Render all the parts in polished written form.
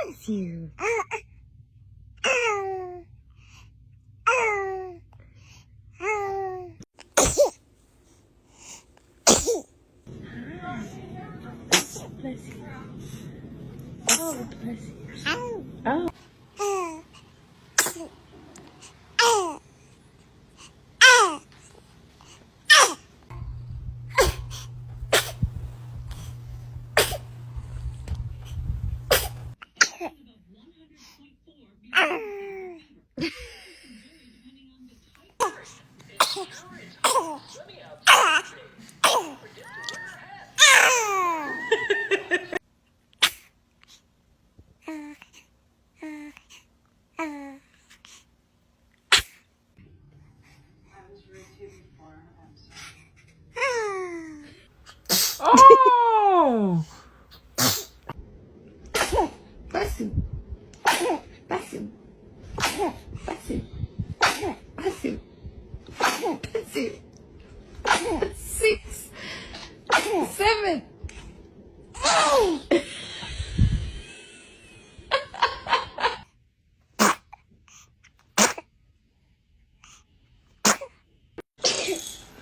bless you. Bless you. Oh, bless you. Oh. Oh! Bless you. Bless you. Bless you. Bless you. Bless you. 6, 7. Oh!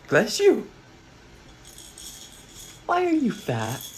Bless you. Why are you fat?